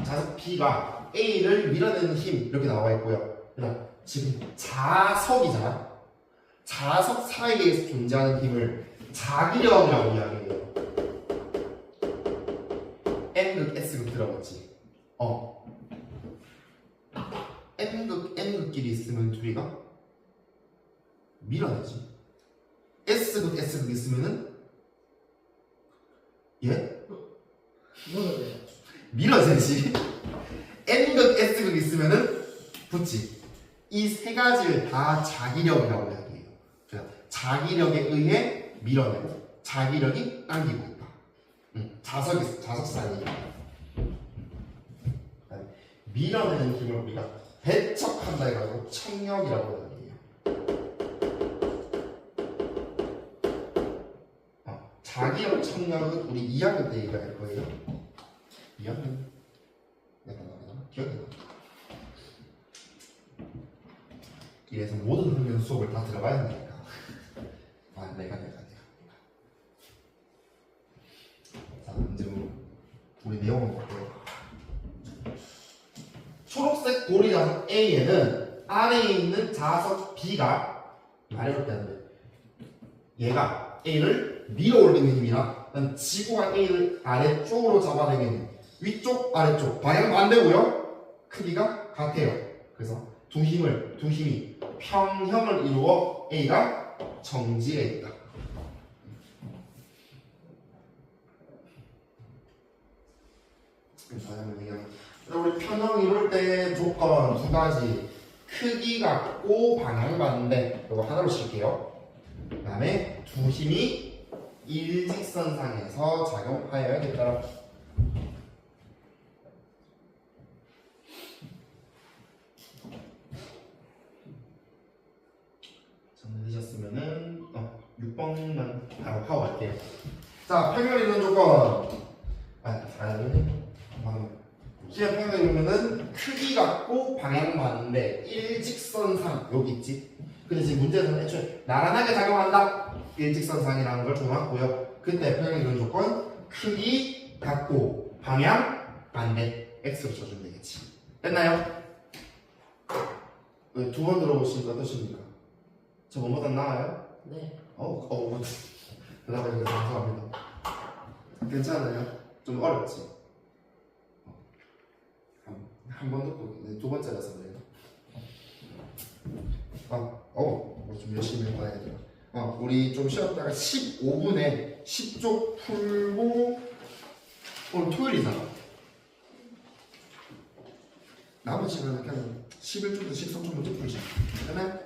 자석 B가 A를 밀어내는 힘 이렇게 나와 있고요. 그다음 지금 자석이잖아. 자석 사이에 존재하는 힘을 자기력이라고 이야기해요. N극, S극 들어봤지? N극, N극끼리 있으면 둘이가 밀어내지. S극, S극 있으면은 예? 뭐래? 밀어내지. N극, S극 있으면은 붙지. 이 세 가지를 다 자기력이라고 이야기해요. 그러니까 자기력에 의해 밀어내고 자기력이 당기고 있다. 자석 사이. 밀어내는 힘을 우리가 배척한다 해가지고 청력이라고 이야기해요. 자기력 청력은 우리 2학년 때 얘기할 거예요. 2학년? 내가 기억이 나. 이래서 모든 훈련 수업을 다 들어가야 한다니까. 내가. 자, 이제 우리 내용을 볼게요. 초록색 고리 자석 A에는 아래에 있는 자석 B가 말해볼 때는데 얘가 A를 밀어 올리는 힘이나 지구가 A를 아래쪽으로 잡아당기는 힘, 위쪽, 아래쪽 방향 반대고요. 크기가 같아요. 그래서 두 힘이 평형을 이루어 A가 정지해 있다. 우리 평형 이룰 때 조건 두 가지. 크기 같고 방향 반대. 이거 하나로 칠게요. 그 다음에 두 힘이 일직선상에서 작용하여야겠다. 정리되셨으면은 6번만 바로 하고 갈게요. 자, 평형 이루는 조건. 시의 평형 이루면은 크기 같고 방향 반대 일직선상 여기 있지. 근데 지금 문제는 애초에 나란하게 작용한다. 일직선상이라는 걸 줘놨고요. 그때 평형 이루는 조건 크기 같고 방향 반대 X로 써주면 되겠지. 됐나요? 두 번 들어보시니까 어떠십니까? 저 뭐보다 나아요? 네. 대답해 주셔서 감사합니다. 괜찮아요? 좀 어렵지? 한 번 듣고 두 번째라서 그래요. 좀 열심히 해봐야 돼요. 우리 좀 쉬었다가 15분에 10쪽 풀고 오늘 토요일이잖아. 남은 시간은 그냥 11쪽부터 13쪽부터 풀자. 그러면